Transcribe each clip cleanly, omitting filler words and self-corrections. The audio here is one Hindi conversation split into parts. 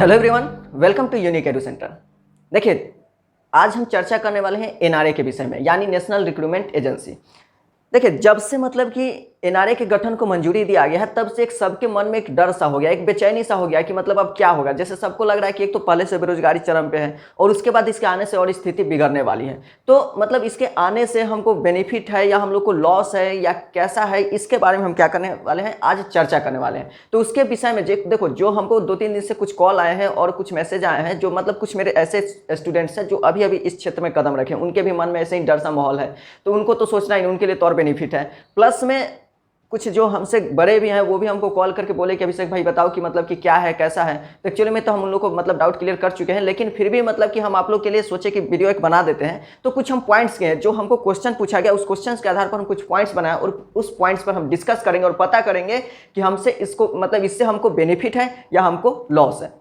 Hello everyone, welcome to unique edu centre. देखिए, आज हम चर्चा करने वाले हैं एनआरए के विषय में, यानी नेशनल रिक्रूटमेंट एजेंसी। देखिए, जब से मतलब कि एनआरए के गठन को मंजूरी दिया गया है, तब से एक सबके मन में एक डर सा हो गया, एक बेचैनी सा हो गया कि मतलब अब क्या होगा। जैसे सबको लग रहा है कि एक तो पहले से बेरोजगारी चरम पे है और उसके बाद इसके आने से और स्थिति बिगड़ने वाली है। तो मतलब इसके आने से हमको बेनिफिट है या हम लोग को लॉस है या कैसा है, इसके बारे में हम क्या करने वाले हैं, आज चर्चा करने वाले हैं। तो उसके विषय में देखो, जो हमको 2-3 दिन से कुछ कॉल आए हैं और कुछ मैसेज आए हैं, जो मतलब कुछ मेरे ऐसे स्टूडेंट्स हैं जो अभी अभी इस क्षेत्र में कदम रखे, उनके भी मन में ऐसे ही डर सा माहौल है। तो उनको तो सोचना ही, उनके लिए तो और बेनिफिट है। प्लस में कुछ जो हमसे बड़े भी हैं वो भी हमको कॉल करके बोले कि अभिषेक भाई बताओ कि मतलब कि क्या है, कैसा है। तो एक्चुअली में तो हम उन लोग को मतलब डाउट क्लियर कर चुके हैं, लेकिन फिर भी मतलब कि हम आप लोग के लिए सोचे कि वीडियो एक बना देते हैं। तो कुछ हम पॉइंट्स के हैं जो हमको क्वेश्चन पूछा गया, उस क्वेश्चन के आधार पर हम कुछ पॉइंट्स बनाए और उस पॉइंट्स पर हम डिस्कस करेंगे और पता करेंगे कि हमसे इसको मतलब इससे हमको बेनिफिट है या हमको लॉस है।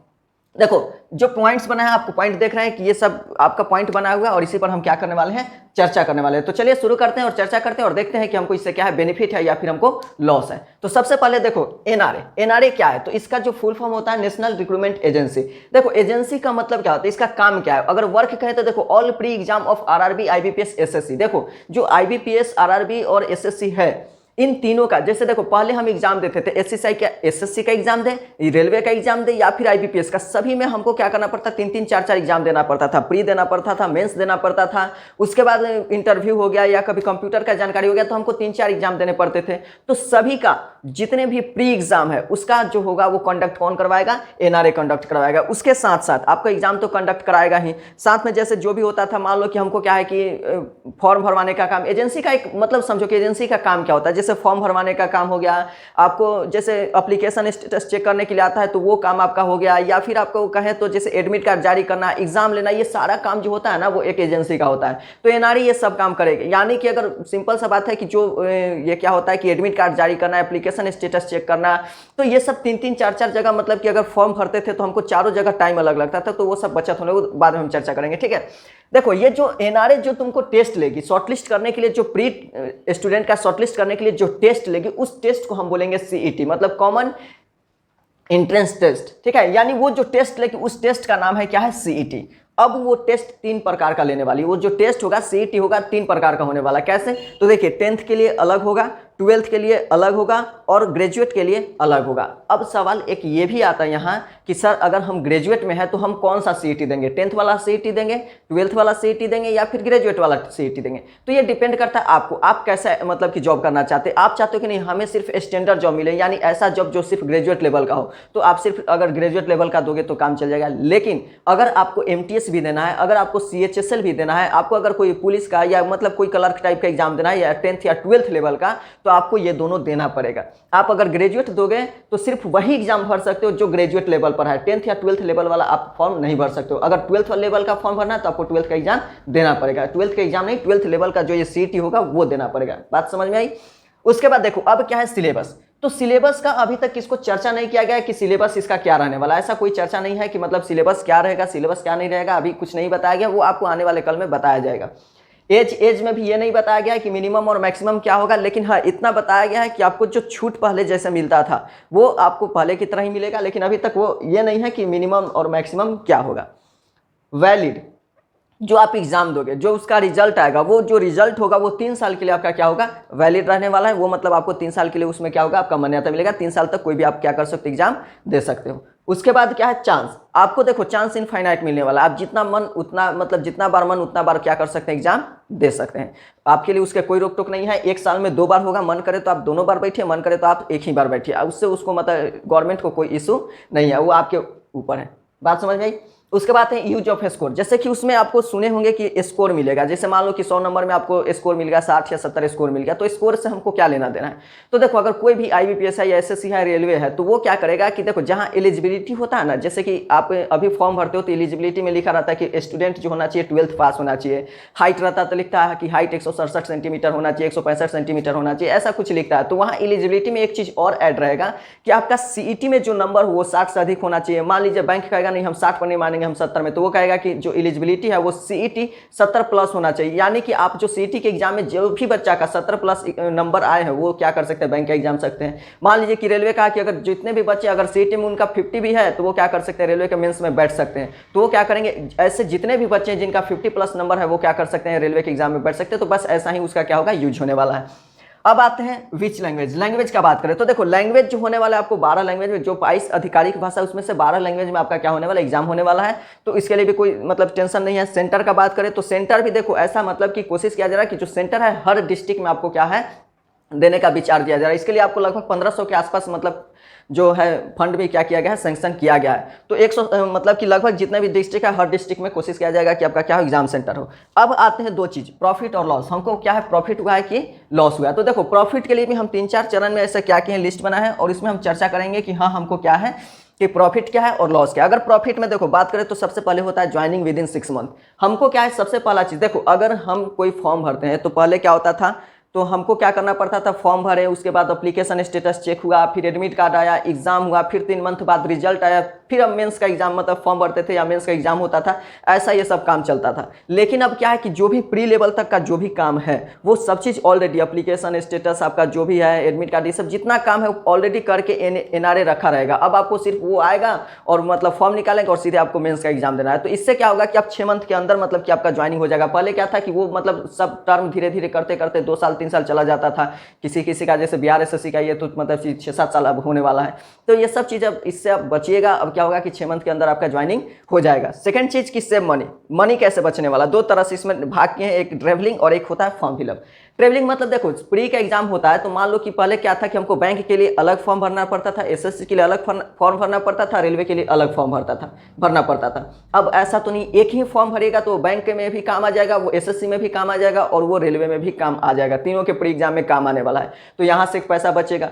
देखो, जो पॉइंट्स बना है, आपको पॉइंट देख रहे हैं कि ये सब आपका पॉइंट बना हुआ है और इसी पर हम क्या करने वाले हैं, चर्चा करने वाले हैं। तो चलिए शुरू करते हैं और चर्चा करते हैं और देखते हैं कि हमको इससे क्या है, बेनिफिट है या फिर हमको लॉस है। तो सबसे पहले देखो, एनआरए क्या है। तो इसका जो फुल फॉर्म होता है नेशनल रिक्रूटमेंट एजेंसी। देखो, एजेंसी का मतलब क्या होता है, इसका काम क्या है। अगर वर्क कहें तो देखो, all pre exam of RRB, IBPS, SSC. देखो, जो आईबीपीएस, आरआरबी और एसएससी है, इन तीनों का, जैसे देखो पहले हम एग्जाम देते थे, एसएससी का एग्जाम दे, रेलवे का एग्जाम दे या फिर आईबीपीएस का, सभी में हमको क्या करना पड़ता, 3-3, 4-4 एग्जाम देना पड़ता था। प्री देना पड़ता था, मेंस देना पड़ता था, उसके बाद इंटरव्यू हो गया या कभी कंप्यूटर का जानकारी हो गया, तो हमको 3-4 एग्जाम देने पड़ते थे। तो सभी का जितने भी प्री एग्जाम है उसका जो होगा वो कंडक्ट कौन करवाएगा, एनआरए कंडक्ट करवाएगा। उसके साथ साथ आपका एग्जाम तो कंडक्ट कराएगा ही, साथ में जैसे जो भी होता था, मान लो कि हमको क्या है कि फॉर्म भरवाने का काम, एजेंसी का एक मतलब समझो कि एजेंसी का काम क्या होता है। जैसे फॉर्म भरवाने का काम हो गया, आपको जैसे एप्लीकेशन स्टेटस चेक करने के लिए आता है तो वो काम आपका हो गया, या फिर आपको कहें तो जैसे एडमिट कार्ड जारी करना, एग्जाम लेना, ये सारा काम जो होता है ना वो एक एजेंसी का होता है। तो एनआरए ये सब काम करेगा। यानी कि अगर सिंपल सा बात है कि जो ये क्या होता है कि एडमिट कार्ड जारी करना, एप्लीकेशन स्टेटस चेक करना, तो ये सब 3-3, 4-4 जगह, मतलब कि अगर फॉर्म भरते थे तो हमको चारों जगह टाइम अलग लगता था। तो वो सब बचत होने को बाद में हम चर्चा करेंगे, ठीक है। देखो, ये जो एनआरए जो तुमको टेस्ट लेगी शॉर्टलिस्ट करने के लिए, जो प्री स्टूडेंट का शॉर्टलिस्ट करने के लिए जो टेस्ट लेगी, उस टेस्ट को हम बोलेंगे सीईटी, मतलब कॉमन एंट्रेंस टेस्ट, ठीक है। यानी वो जो टेस्ट लेगी उस टेस्ट का नाम है क्या है, सीईटी। अब वो टेस्ट 3 प्रकार का लेने वाली, वो जो टेस्ट होगा सीईटी होगा 3 प्रकार का होने वाला। कैसे, तो देखिए, 10th के लिए अलग होगा, 12th के लिए अलग होगा और ग्रेजुएट के लिए अलग होगा। अब सवाल एक ये भी आता है यहाँ कि सर अगर हम ग्रेजुएट में है तो हम कौन सा सीईटी देंगे, 10th वाला सीईटी देंगे, 12th वाला सीईटी देंगे या फिर ग्रेजुएट वाला सीईटी देंगे। तो ये डिपेंड करता है आपको, आप कैसा मतलब कि जॉब करना चाहते हैं। आप चाहते हो कि नहीं हमें सिर्फ स्टैंडर्ड जॉब मिले, यानी ऐसा जॉब जो सिर्फ ग्रेजुएट लेवल का हो, तो आप सिर्फ अगर ग्रेजुएट लेवल का दोगे तो काम चल जाएगा। लेकिन अगर आपको एमटीएस भी देना है, अगर आपको सीएचएसएल भी देना है, आपको अगर कोई पुलिस का या मतलब कोई क्लर्क टाइप का एग्जाम देना है या 10th या 12th लेवल का, तो आपको ये दोनों देना पड़ेगा। आप अगर ग्रेजुएट दोगे तो सिर्फ वही एग्जाम भर सकते हो जो ग्रेजुएट लेवल पर है, 10th या 12th लेवल वाला आप फॉर्म नहीं भर सकते हो। अगर 12th लेवल का फॉर्म भरना है तो आपको 12th का एग्जाम देना पड़ेगा। 12th का एग्जाम नहीं, 12th लेवल का जो ये सीईटी होगा वो देना पड़ेगा। बात समझ में आई। उसके बाद देखो, अब क्या है सिलेबस। तो सिलेबस का अभी तक किसको चर्चा नहीं किया गया है कि सिलेबस इसका क्या रहने वाला है। ऐसा कोई चर्चा नहीं है कि मतलब सिलेबस क्या रहेगा, सिलेबस क्या नहीं रहेगा, अभी कुछ नहीं बताया गया। वो आपको आने वाले कल में बताया जाएगा। एज में भी ये नहीं बताया गया है कि मिनिमम और मैक्सिमम क्या होगा, लेकिन हाँ इतना बताया गया है कि आपको जो छूट पहले जैसे मिलता था वो आपको पहले की तरह ही मिलेगा, लेकिन अभी तक वो ये नहीं है कि मिनिमम और मैक्सिमम क्या होगा। वैलिड, जो आप एग्जाम दोगे, जो उसका रिजल्ट आएगा, वो जो रिजल्ट होगा वो 3 साल के लिए आपका क्या होगा, वैलिड रहने वाला है। वो मतलब आपको 3 साल के लिए उसमें क्या होगा, आपका मान्यता मिलेगा। 3 साल तक कोई भी आप क्या कर सकते हो, एग्जाम दे सकते हो। उसके बाद क्या है, चांस। आपको देखो चांस इनफाइनाइट मिलने वाला, आप जितना मन उतना मतलब जितना बार मन उतना बार क्या कर सकते हैं, एग्जाम दे सकते हैं। आपके लिए उसके कोई रोक टोक नहीं है। 1 साल में 2 बार होगा, मन करे तो आप दोनों बार बैठिए, मन करे तो आप एक ही बार बैठिए, उससे उसको मतलब गवर्नमेंट को कोई इशू नहीं है, वो आपके ऊपर है। बात समझ में आई। उसके बाद है यूज ऑफ स्कोर। जैसे कि उसमें आपको सुने होंगे कि स्कोर मिलेगा। जैसे मान लो कि 100 नंबर में आपको स्कोर मिल गया, 60 या 70 स्कोर मिल गया, तो स्कोर से हमको क्या लेना देना है। तो देखो, अगर कोई भी आईबीपीएस है या एसएससी है, रेलवे है, तो वो क्या करेगा कि देखो जहां एलिजिबिलिटी होता है ना, जैसे कि आप अभी फॉर्म भरते हो तो एलिजिबिलिटी में लिखा रहता है कि स्टूडेंट जो होना चाहिए 12th पास होना चाहिए। हाइट रहता है तो लिखता है कि हाइट 167 सेंटीमीटर होना चाहिए, 165 सेंटीमीटर होना चाहिए, ऐसा कुछ लिखता है। तो वहाँ एलिजिबिलिटी में एक चीज़ और ऐड रहेगा कि आपका सीईटी में जो नंबर हो वो 60 से अधिक होना चाहिए। मान लीजिए बैंक कहेगा नहीं हम 60 पर नहीं मानेंगे, मानेंगे हम 70 में, तो वो कहेगा कि जो एलिजिबिलिटी है वो CET 70 प्लस होना चाहिए। यानी कि आप जो CET के एग्जाम में जो भी बच्चा का 70 प्लस नंबर आए हैं वो क्या कर सकते हैं, बैंक का एग्जाम सकते हैं। मान लीजिए कि रेलवे का कि अगर जितने भी बच्चे अगर CET में उनका 50 भी है तो वो क्या कर सकते हैं, रेलवे के मेंस में बैठ सकते हैं। तो वो क्या करेंगे, ऐसे जितने भी बच्चे जिनका 50 प्लस नंबर है वो क्या कर सकते हैं, रेलवे के एग्जाम में बैठ सकते हैं। तो बस ऐसा ही उसका क्या होगा, यूज होने वाला है। अब आते हैं विच लैंग्वेज, लैंग्वेज का बात करें तो देखो लैंग्वेज जो होने वाला है आपको 12 लैंग्वेज में, जो 22 आधिकारिक भाषा उसमें से 12 लैंग्वेज में आपका क्या होने वाला है, एग्जाम होने वाला है। तो इसके लिए भी कोई मतलब टेंशन नहीं है। सेंटर का बात करें तो सेंटर भी देखो ऐसा मतलब कि कोशिश किया जा रहा है कि जो सेंटर है हर डिस्ट्रिक्ट में आपको क्या है देने का विचार दिया जा रहा है। इसके लिए आपको लगभग 1500 के आसपास मतलब जो है फंड भी क्या किया गया है, सैंक्शन किया गया है। तो 100 मतलब कि लगभग जितने भी डिस्ट्रिक्ट है हर डिस्ट्रिक्ट में कोशिश किया जाएगा कि आपका क्या हो, एग्जाम सेंटर हो। अब आते हैं दो चीज़, प्रॉफिट और लॉस। हमको क्या है, प्रॉफिट हुआ है कि लॉस हुआ है। तो देखो प्रॉफिट के लिए भी हम 3-4 चरण में ऐसा क्या किए हैं, लिस्ट बना है और इसमें हम चर्चा करेंगे कि हाँ हमको क्या है कि प्रॉफिट क्या है और लॉस क्या है। अगर प्रॉफिट में देखो बात करें तो सबसे पहले होता है ज्वाइनिंग विद इन 6 मंथ। हमको क्या है, सबसे पहला चीज़ देखो, अगर हम कोई फॉर्म भरते हैं तो पहले क्या होता था, तो हमको क्या करना पड़ता था, फॉर्म भरे, उसके बाद एप्लीकेशन स्टेटस चेक हुआ, फिर एडमिट कार्ड आया, एग्जाम हुआ, फिर 3 मंथ बाद रिजल्ट आया, फिर अब मेंस का एग्जाम मतलब फॉर्म भरते थे या मेंस का एग्जाम होता था, ऐसा ये सब काम चलता था। लेकिन अब क्या है कि जो भी प्री लेवल तक का जो भी काम है वो सब चीज़ ऑलरेडी एप्लीकेशन स्टेटस आपका जो भी है, एडमिट कार्ड, ये सब जितना काम है ऑलरेडी करके NRA रखा रहेगा। अब आपको सिर्फ वो आएगा और मतलब फॉर्म निकालेंगे और सीधे आपको मेंस का एग्जाम देना है। तो इससे क्या होगा कि आप 6 मंथ के अंदर मतलब कि आपका ज्वाइनिंग हो जाएगा। पहले क्या था कि वो मतलब सब टर्म धीरे धीरे करते करते 2 साल 3 साल चला जाता था। किसी किसी का जैसे बिहार SSC का ये तो मतलब 6-7 साल अब होने वाला है। तो ये सब चीज़ अब इससे अब बचिएगा। अब क्या होगा कि 6 मंथ के अंदर आपका ज्वाइनिंग हो जाएगा। सेकंड चीज़ कि सेव मनी, मनी कैसे बचने वाला, 2 तरह से इसमें भाग किए हैं, एक ट्रेवलिंग और एक होता है फॉर्म फिलअप। ट्रेवलिंग मतलब देखो प्री का एग्जाम होता है तो मान लो कि पहले क्या था कि हमको बैंक के लिए अलग फॉर्म भरना पड़ता था, SSC के लिए अलग फॉर्म भरना पड़ता था, रेलवे के लिए अलग फॉर्म भरना पड़ता था। अब ऐसा तो नहीं, एक ही फॉर्म भरेगा तो बैंक में भी काम आ जाएगा, वो SSC में भी काम आ जाएगा और वो रेलवे में भी काम आ जाएगा। तीनों के प्री एग्जाम में काम आने वाला है। तो यहाँ से पैसा बचेगा,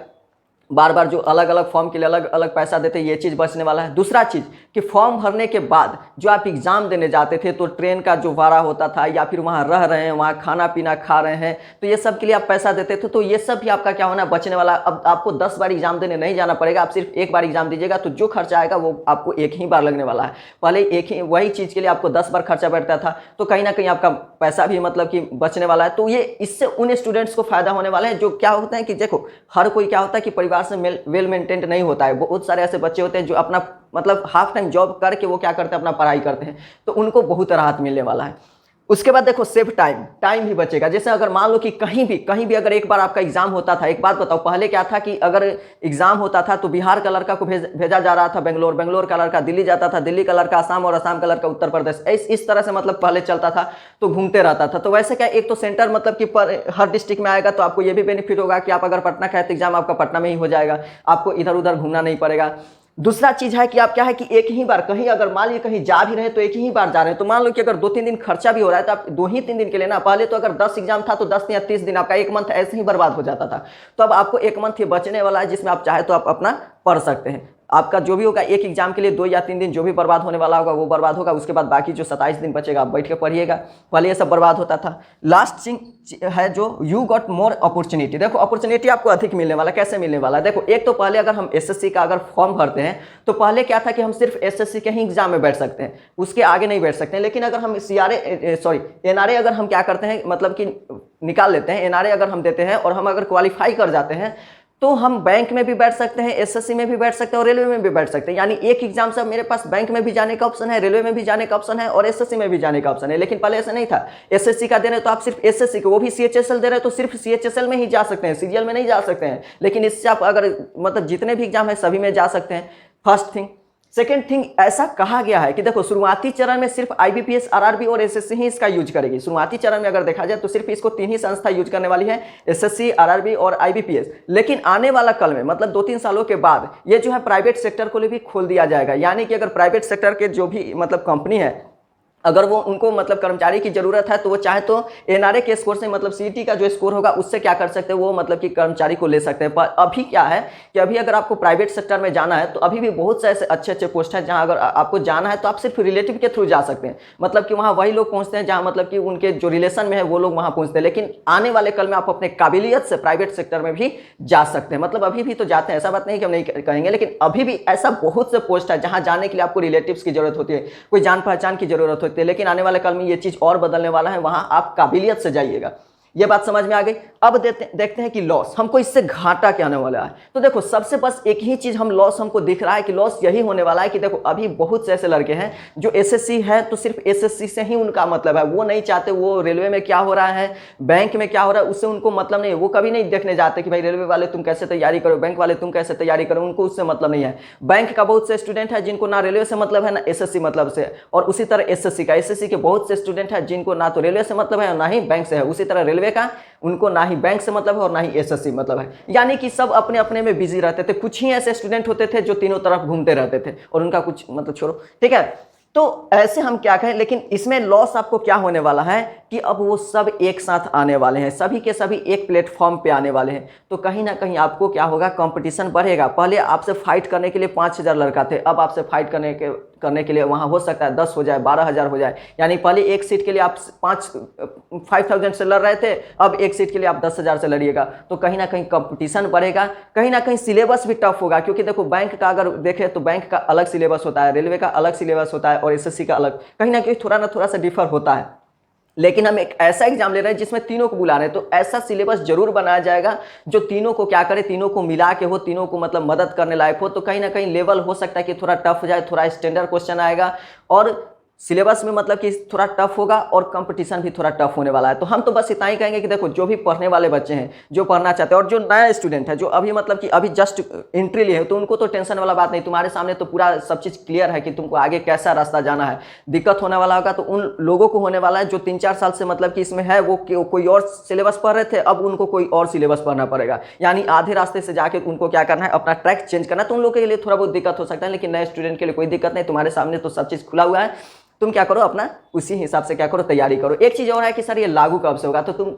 बार बार जो अलग अलग फॉर्म के लिए अलग अलग पैसा देते हैं ये चीज़ बचने वाला है। दूसरा चीज़ कि फॉर्म भरने के बाद जो आप एग्ज़ाम देने जाते थे तो ट्रेन का जो भाड़ा होता था या फिर वहाँ रह रहे हैं, वहाँ खाना पीना खा रहे हैं, तो ये सब के लिए आप पैसा देते थे। तो ये सब भी आपका क्या होना बचने वाला। अब आपको 10 बार एग्जाम देने नहीं जाना पड़ेगा, आप सिर्फ एक बार एग्जाम दीजिएगा तो जो खर्चा आएगा वो आपको एक ही बार लगने वाला है। पहले एक ही वही चीज़ के लिए आपको 10 बार खर्चा बैठता था, तो कहीं ना कहीं आपका पैसा भी मतलब कि बचने वाला है। तो ये इससे उन स्टूडेंट्स को फायदा होने वाला है जो क्या होता है कि देखो हर कोई क्या होता है कि परिवार से वेल मेंटेन्ड नहीं होता है। बहुत सारे ऐसे बच्चे होते हैं जो अपना मतलब हाफ टाइम जॉब करके वो क्या करते हैं, अपना पढ़ाई करते हैं, तो उनको बहुत राहत मिलने वाला है। उसके बाद देखो सेव टाइम भी बचेगा। जैसे अगर मान लो कि कहीं भी अगर एक बार आपका एग्जाम होता था, एक बात बताओ, पहले क्या था कि अगर एग्जाम होता था तो बिहार का लड़का को भेजा जा रहा था बेंगलोर का लड़का दिल्ली जाता था, दिल्ली का लड़का आसाम और आसाम का लड़का उत्तर प्रदेश, इस तरह से मतलब पहले चलता था, तो घूमते रहता था। तो वैसे क्या एक तो सेंटर मतलब कि हर डिस्ट्रिक्ट में आएगा तो आपको ये भी बेनिफिट होगा कि आप अगर पटना का है तो एग्जाम आपका पटना में ही हो जाएगा, आपको इधर उधर घूमना नहीं पड़ेगा। दूसरा चीज है कि आप क्या है कि एक ही बार कहीं अगर मान लीजिए कहीं जा भी रहे तो एक ही बार जा रहे हैं, तो मान लो कि अगर 2-3 दिन खर्चा भी हो रहा है तो आप 2-3 दिन के लिए ना, पहले तो अगर 10 एग्जाम था तो 10 या 30 दिन आपका 1 मंथ ऐसे ही बर्बाद हो जाता था। तो अब आपको 1 मंथ ये बचने वाला है जिसमें आप चाहे तो आप अपना पढ़ सकते हैं। आपका जो भी होगा एक एग्जाम के लिए 2 या 3 दिन जो भी बर्बाद होने वाला होगा वो बर्बाद होगा, उसके बाद बाकी जो 27 दिन बचेगा आप बैठ के पढ़िएगा। पहले ये सब बर्बाद होता था। लास्ट थिंग है जो यू गॉट मोर अपॉर्चुनिटी। देखो अपॉर्चुनिटी आपको अधिक मिलने वाला, कैसे मिलने वाला? देखो एक तो पहले अगर हम SSC का अगर फॉर्म भरते हैं तो पहले क्या था कि हम सिर्फ SSC के ही एग्जाम में बैठ सकते हैं, उसके आगे नहीं बैठ सकते हैं। लेकिन अगर हम NRA अगर हम क्या करते हैं मतलब कि निकाल लेते हैं, NRA अगर हम देते हैं और हम अगर क्वालिफाई कर जाते हैं तो हम बैंक में भी बैठ सकते हैं, SSC में भी बैठ सकते हैं और रेलवे में भी बैठ सकते हैं। यानी एक एग्जाम से मेरे पास बैंक में भी जाने का ऑप्शन है, रेलवे में भी जाने का ऑप्शन है और SSC में भी जाने का ऑप्शन है। लेकिन पहले ऐसा नहीं था। SSC का दे रहे तो आप सिर्फ SSC को, वो भी CHSL दे रहे तो सिर्फ CHSL में ही जा सकते हैं, CGL में नहीं जा सकते हैं। लेकिन इससे आप अगर मतलब जितने भी एग्जाम है सभी में जा सकते हैं। First thing. सेकेंड थिंग, ऐसा कहा गया है कि देखो शुरुआती चरण में सिर्फ IBPS, RRB और SSC ही इसका यूज करेगी। शुरुआती चरण में अगर देखा जाए तो सिर्फ इसको 3 ही संस्था यूज करने वाली है, SSC, RRB और IBPS। लेकिन आने वाला कल में मतलब 2-3 सालों के बाद ये जो है प्राइवेट सेक्टर को भी खोल दिया जाएगा। यानी कि अगर प्राइवेट सेक्टर के जो भी मतलब कंपनी है अगर वो उनको मतलब कर्मचारी की जरूरत है तो वो चाहे तो एनआरए के स्कोर से मतलब सीईटी का जो स्कोर होगा उससे क्या कर सकते हैं, वो मतलब कि कर्मचारी को ले सकते हैं। पर अभी क्या है कि अभी अगर आपको प्राइवेट सेक्टर में जाना है तो अभी भी बहुत से ऐसे अच्छे अच्छे पोस्ट हैं जहां अगर आपको जाना है तो आप सिर्फ रिलेटिव के थ्रू जा सकते हैं। मतलब कि वहां वही लोग पहुंचते हैं जहां मतलब कि उनके जो रिलेशन में है वो लोग वहां पहुंचते हैं। लेकिन आने वाले कल में आप अपने काबिलियत से प्राइवेट सेक्टर में भी जा सकते हैं। मतलब अभी भी तो जाते हैं, ऐसा बात नहीं कि हम नहीं कहेंगे, लेकिन अभी भी ऐसा बहुत से पोस्ट है जहां जाने के लिए आपको रिलेटिव्स की जरूरत होती है, कोई जान पहचान की जरूरत होती है। लेकिन आने वाले कल में ये चीज और बदलने वाला है, वहां आप काबिलियत से जाइएगा। ये बात समझ में आ गई। अब देखते हैं कि लॉस हमको इससे घाटा क्या होने वाला है। तो देखो सबसे बस एक ही चीज हम लॉस हमको दिख रहा है कि लॉस यही होने वाला है कि देखो अभी बहुत से ऐसे लड़के हैं जो एसएससी है तो सिर्फ एसएससी से ही उनका मतलब है, वो नहीं चाहते वो रेलवे में क्या हो रहा है, बैंक में क्या हो रहा है, उससे उनको मतलब नहीं है। वो कभी नहीं देखने जाते कि भाई रेलवे वाले तुम कैसे तैयारी करो, बैंक वाले तुम कैसे तैयारी करो, उनको उससे मतलब नहीं है। बैंक का बहुत से स्टूडेंट है जिनको ना रेलवे से मतलब है ना एसएससी मतलब से, और उसी तरह एसएससी के बहुत से स्टूडेंट है जिनको ना तो रेलवे से मतलब है और ना ही बैंक से है। उसी तरह रेलवे का उनको ना ही बैंक से मतलब है और ना ही एसएससी मतलब है। यानी कि सब अपने अपने में बिजी रहते थे। कुछ ही ऐसे स्टूडेंट होते थे जो तीनों तरफ घूमते रहते थे और उनका कुछ मतलब छोड़ो, ठीक है। तो ऐसे हम क्या कहें, लेकिन इसमें लॉस आपको क्या होने वाला है कि अब वो सब एक साथ आने वाले हैं, सभी के सभी एक प्लेटफॉर्म पे आने वाले हैं। तो कहीं ना कहीं आपको क्या होगा, कंपटीशन बढ़ेगा। पहले आपसे फाइट करने के लिए 5,000 लड़का थे, अब आपसे फाइट करने के लिए वहाँ हो सकता है 10 हो जाए, 12,000 हो जाए। यानी पहले एक सीट के लिए आप 5,000 से लड़ रहे थे, अब एक सीट के लिए आप 10,000 से लड़िएगा। तो कहीं ना कहीं कंपटीशन बढ़ेगा, कहीं ना कहीं सिलेबस भी टफ होगा। क्योंकि देखो बैंक का अगर देखें तो बैंक का अलग सिलेबस होता है, रेलवे का अलग सिलेबस होता है और एसएससी का अलग, कहीं ना कहीं थोड़ा सा डिफर होता है। लेकिन हम एक ऐसा एग्जाम ले रहे हैं जिसमें तीनों को बुला रहे हैं, तो ऐसा सिलेबस जरूर बनाया जाएगा जो तीनों को क्या करे, तीनों को मिला के हो, तीनों को मतलब मदद करने लायक हो। तो कहीं ना कहीं लेवल हो सकता है कि थोड़ा टफ हो जाए, थोड़ा स्टैंडर्ड क्वेश्चन आएगा और सिलेबस में मतलब कि थोड़ा टफ होगा और कंपटीशन भी थोड़ा टफ होने वाला है। तो हम तो बस इतना ही कहेंगे कि देखो जो भी पढ़ने वाले बच्चे हैं, जो पढ़ना चाहते हैं और जो नया स्टूडेंट है जो अभी मतलब कि अभी जस्ट एंट्री लिए, तो उनको तो टेंशन वाला बात नहीं। तुम्हारे सामने तो पूरा सब चीज़ क्लियर है कि तुमको आगे कैसा रास्ता जाना है। दिक्कत होने वाला होगा तो उन लोगों को होने वाला है जो 3-4 साल से मतलब कि इसमें है, वो कोई और सिलेबस पढ़ रहे थे, अब उनको कोई और सिलेबस पढ़ना पड़ेगा। यानी आधे रास्ते से जाके उनको क्या करना है, अपना ट्रैक चेंज करना है। तो उन लोगों के लिए थोड़ा बहुत दिक्कत हो सकता है, लेकिन नए स्टूडेंट के लिए कोई दिक्कत नहीं। तुम्हारे सामने तो सब चीज़ खुला हुआ है, तुम क्या करो अपना उसी हिसाब से क्या करो, तैयारी करो। एक चीज़ और है कि सर ये लागू कब से होगा, तो तुम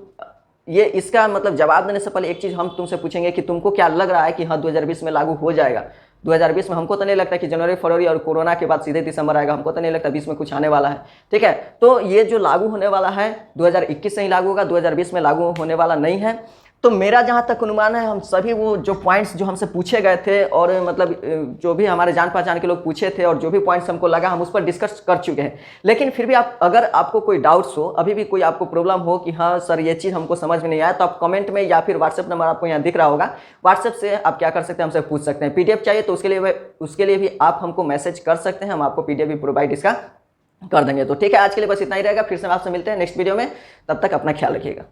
ये इसका मतलब जवाब देने से पहले एक चीज़ हम तुमसे पूछेंगे कि तुमको क्या लग रहा है कि हाँ 2020 में लागू हो जाएगा। 2020 में हमको तो नहीं लगता कि जनवरी फरवरी और कोरोना के बाद सीधे दिसंबर आएगा, हमको तो नहीं लगता 20 में कुछ आने वाला है, ठीक है। तो ये जो लागू होने वाला है 2021 से ही लागू होगा, 2020 में लागू होने वाला नहीं है। तो मेरा जहाँ तक अनुमान है, हम सभी वो जो पॉइंट्स जो हमसे पूछे गए थे और मतलब जो भी हमारे जान पहचान के लोग पूछे थे और जो भी पॉइंट्स हमको लगा हम उस पर डिस्कस कर चुके हैं। लेकिन फिर भी आप अगर आपको कोई डाउट्स हो, अभी भी कोई आपको प्रॉब्लम हो कि हाँ सर ये चीज़ हमको समझ में नहीं आया, तो आप कमेंट में या फिर व्हाट्सएप नंबर आपको यहाँ दिख रहा होगा, व्हाट्सएप से आप क्या कर सकते हैं, हमसे पूछ सकते हैं। पीडीएफ चाहिए तो उसके लिए भी आप हमको मैसेज कर सकते हैं, हम आपको पीडीएफ भी प्रोवाइड इसका कर देंगे। तो ठीक है, आज के लिए बस इतना ही रहेगा। फिर से आपसे मिलते हैं नेक्स्ट वीडियो में, तब तक अपना ख्याल रखिएगा।